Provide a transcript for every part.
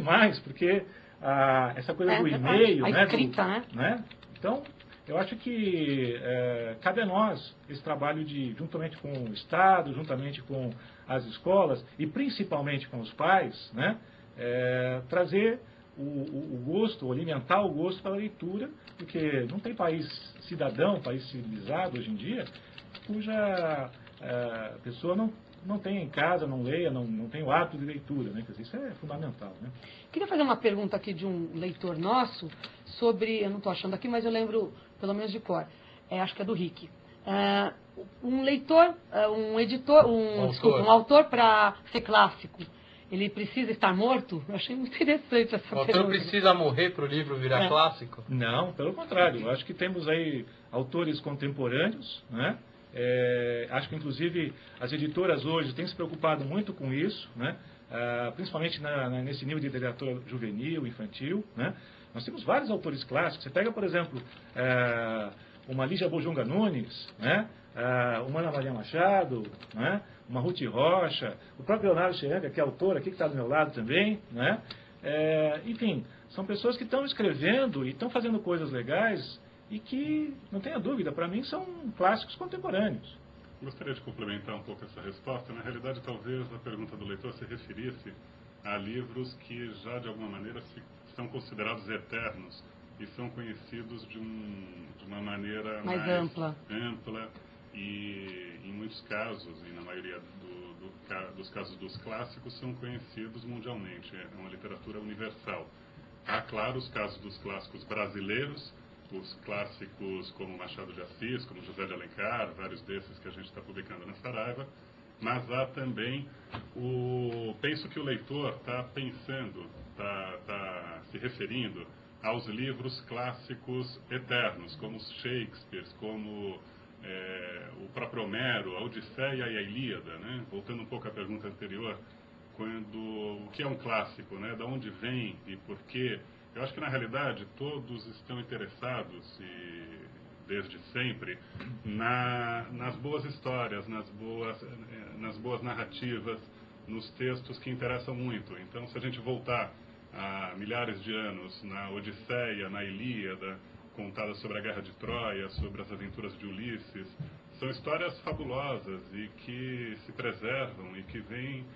mais, porque essa coisa do e-mail, a escrita, né? Então, eu acho que cabe a nós esse trabalho juntamente com o Estado, juntamente com as escolas e principalmente com os pais, né? Trazer o gosto, alimentar o gosto pela leitura, porque não tem país cidadão, país civilizado hoje em dia, cuja pessoa não tem em casa, não leia, não tem o hábito de leitura, né? Quer dizer, isso é fundamental, né? Queria fazer uma pergunta aqui de um leitor nosso sobre, eu não estou achando aqui, mas eu lembro pelo menos de cor, acho que é do Rick. Um leitor, um autor para ser clássico, ele precisa estar morto? Eu achei muito interessante essa pergunta. O autor precisa morrer para o livro virar clássico? Não, pelo contrário. Eu acho que temos aí autores contemporâneos, né? Acho que, inclusive, as editoras hoje têm se preocupado muito com isso, né? Principalmente nesse nível de literatura juvenil, infantil, né? Nós temos vários autores clássicos. Você pega, por exemplo, uma Lígia Bojunga Nunes, né? Uma Ana Maria Machado, né? Uma Ruth Rocha, o próprio Leonardo Xeranga, que é autor aqui, que está do meu lado também, né? Enfim, são pessoas que estão escrevendo e estão fazendo coisas legais e que, não tenha dúvida, para mim são clássicos contemporâneos. Gostaria de complementar um pouco essa resposta. Na realidade, talvez a pergunta do leitor se referisse a livros que já, de alguma maneira, são considerados eternos e são conhecidos de uma maneira mais ampla e, em muitos casos, e na maioria dos casos dos clássicos, são conhecidos mundialmente. É uma literatura universal. Há, claro, os casos dos clássicos brasileiros, os clássicos como Machado de Assis, como José de Alencar, vários desses que a gente está publicando na Saraiva, mas há também penso que o leitor está pensando, está se referindo aos livros clássicos eternos, como os Shakespeare, como o próprio Homero, a Odisseia e a Ilíada, né? Voltando um pouco à pergunta anterior, o que é um clássico, né? De onde vem e por quê? Eu acho que, na realidade, todos estão interessados, desde sempre, nas boas histórias, nas boas narrativas, nos textos que interessam muito. Então, se a gente voltar há milhares de anos na Odisseia, na Ilíada, contada sobre a Guerra de Troia, sobre as aventuras de Ulisses, são histórias fabulosas e que se preservam e que vêm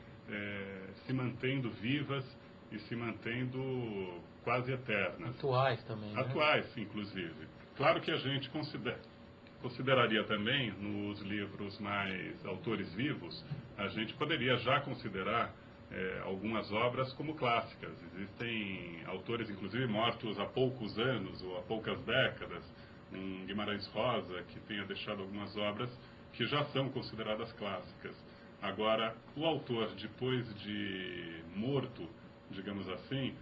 se mantendo vivas e se mantendo quase eternas. Atuais também, né? Atuais, inclusive. Claro que a gente consideraria também, nos livros mais autores vivos, a gente poderia já considerar algumas obras como clássicas. Existem autores, inclusive, mortos há poucos anos ou há poucas décadas, um Guimarães Rosa, que tenha deixado algumas obras que já são consideradas clássicas. Agora, o autor, depois de morto, digamos assim,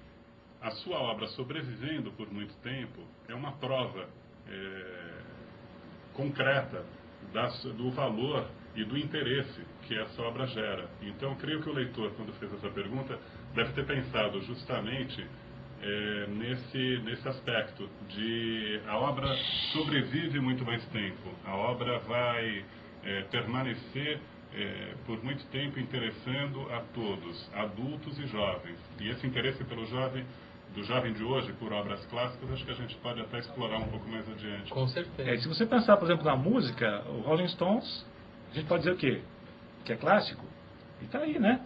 a sua obra sobrevivendo por muito tempo é uma prova concreta do valor e do interesse que essa obra gera. Então, creio que o leitor, quando fez essa pergunta, deve ter pensado justamente nesse aspecto de a obra sobrevive muito mais tempo, a obra vai permanecer por muito tempo interessando a todos, adultos e jovens. E esse interesse do jovem de hoje por obras clássicas, acho que a gente pode até explorar um pouco mais adiante. Com certeza. Se você pensar, por exemplo, na música, o Rolling Stones, a gente pode dizer o quê? Que é clássico? E está aí, né?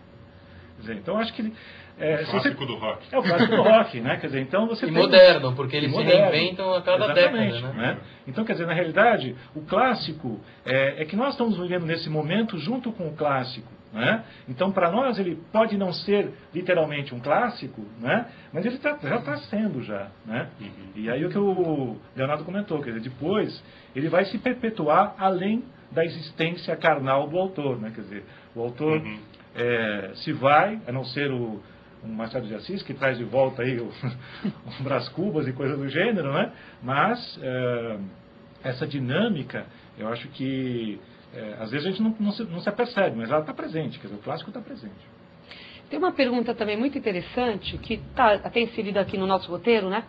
Quer dizer, então, acho que... o clássico do rock. É o clássico do rock, né? Quer dizer, então você tem... moderno, porque eles se reinventam a cada Exatamente, década, né? Então, quer dizer, na realidade, o clássico é que nós estamos vivendo nesse momento junto com o clássico, né? Então, para nós, ele pode não ser literalmente um clássico, né? Mas ele já está sendo já, né? E aí o que o Leonardo comentou, quer dizer, depois ele vai se perpetuar além da existência carnal do autor, né? Quer dizer, o autor se vai, a não ser um Machado de Assis, que traz de volta aí o Brás Cubas e coisas do gênero, né? Mas essa dinâmica, eu acho que às vezes a gente não se apercebe, mas ela está presente, quer dizer, o clássico está presente. Tem uma pergunta também muito interessante, que está até inserida aqui no nosso roteiro, né?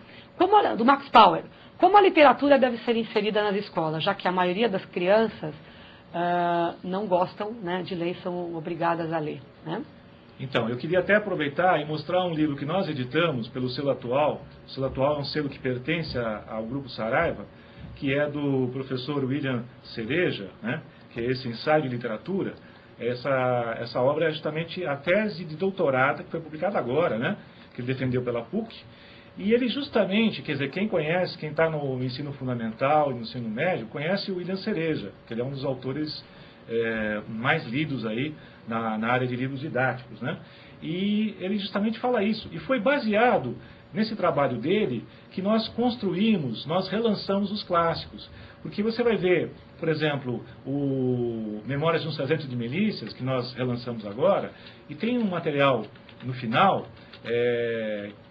Do Max Power. Como a literatura deve ser inserida nas escolas, já que a maioria das crianças não gostam, né, de ler e são obrigadas a ler, né? Então, eu queria até aproveitar e mostrar um livro que nós editamos pelo Selo Atual. O Selo Atual é um selo que pertence ao Grupo Saraiva, que é do professor William Cereja, né, que é esse ensaio de literatura. Essa obra é justamente a tese de doutorado que foi publicada agora, né, que ele defendeu pela PUC. E ele justamente, quer dizer, quem conhece, quem está no ensino fundamental e no ensino médio, conhece o William Cereja, que ele é um dos autores mais lidos aí na área de livros didáticos, né? E ele justamente fala isso. E foi baseado nesse trabalho dele que nós construímos, nós relançamos os clássicos. Porque você vai ver, por exemplo, o Memórias de um Sargento de Milícias, que nós relançamos agora, e tem um material no final,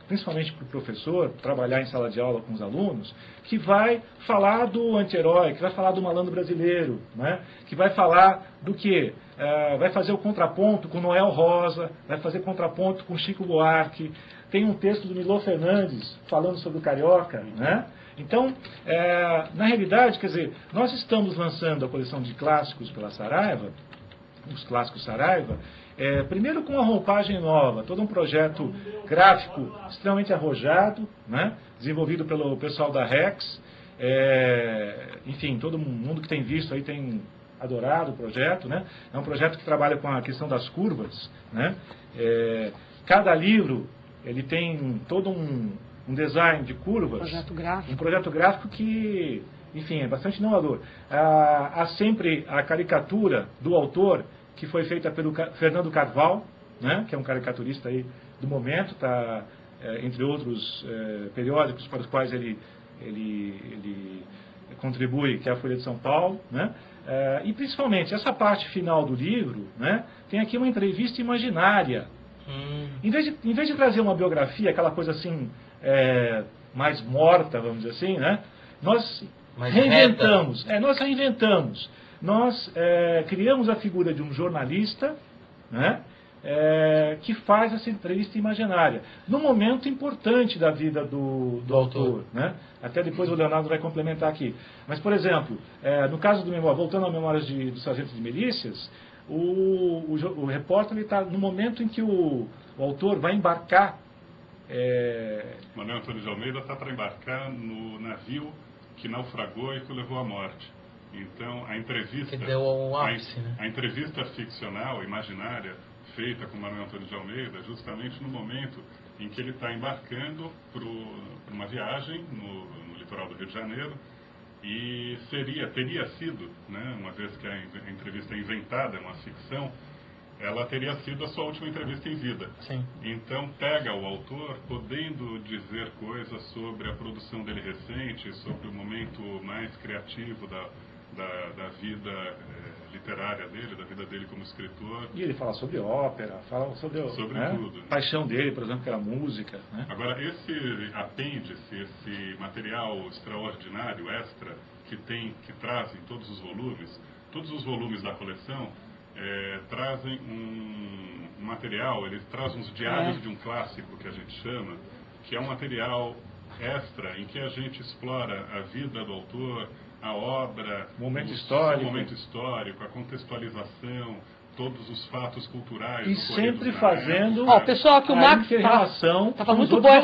principalmente para o professor, trabalhar em sala de aula com os alunos, que vai falar do anti-herói, que vai falar do malandro brasileiro, né? Que vai falar do quê? Vai fazer o contraponto com Noel Rosa, vai fazer contraponto com Chico Buarque. Tem um texto do Milô Fernandes falando sobre o Carioca, né? Então, na realidade, quer dizer, nós estamos lançando a coleção de clássicos pela Saraiva, os clássicos Saraiva, primeiro com uma roupagem nova, todo um projeto gráfico extremamente arrojado, né? Desenvolvido pelo pessoal da Rex. Enfim, todo mundo que tem visto aí tem adorado o projeto, né? É um projeto que trabalha com a questão das curvas, né? Cada livro ele tem todo um design de curvas, um projeto gráfico que, enfim, é bastante inovador. Há sempre a caricatura do autor, que foi feita pelo Fernando Carvalho, né, que é um caricaturista aí do momento, tá, entre outros periódicos para os quais ele contribui, que é a Folha de São Paulo, né? E principalmente essa parte final do livro, né, tem aqui uma entrevista imaginária. Em vez de trazer uma biografia, aquela coisa assim mais morta, vamos dizer assim, né, nós reinventamos. Nós criamos a figura de um jornalista, né, que faz essa entrevista imaginária, num momento importante da vida do autor. Né? Até depois o Leonardo vai complementar aqui. Mas, por exemplo, no caso do Memórias, voltando às Memórias do Sargento de Milícias, o repórter está no momento em que o autor vai embarcar. Manuel Antônio de Almeida está para embarcar no navio que naufragou e que o levou à morte. Então, a entrevista, que deu um ápice, né? A entrevista ficcional, imaginária, feita com Manuel Antônio de Almeida, justamente no momento em que ele está embarcando para uma viagem no litoral do Rio de Janeiro, e teria sido, né, uma vez que a entrevista é inventada, é uma ficção, ela teria sido a sua última entrevista em vida. Sim. Então pega o autor podendo dizer coisas sobre a produção dele recente, sobre o momento mais criativo da vida literária dele, da vida dele como escritor. E ele fala sobre ópera, fala sobre né, tudo. Né? Paixão dele, por exemplo, que era música. Né? Agora, esse apêndice, esse material extraordinário, extra, que trazem todos os volumes da coleção, trazem um material, ele traz uns diários de um clássico, que a gente chama, que é um material extra, em que a gente explora a vida do autor, a obra, o momento histórico, a contextualização, todos os fatos culturais. E sempre fazendo pessoal, que o Max tá muito boa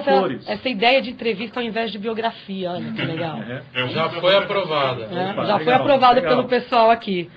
essa ideia de entrevista ao invés de biografia. Olha que legal. Já foi aprovada. Já foi aprovada pelo pessoal aqui.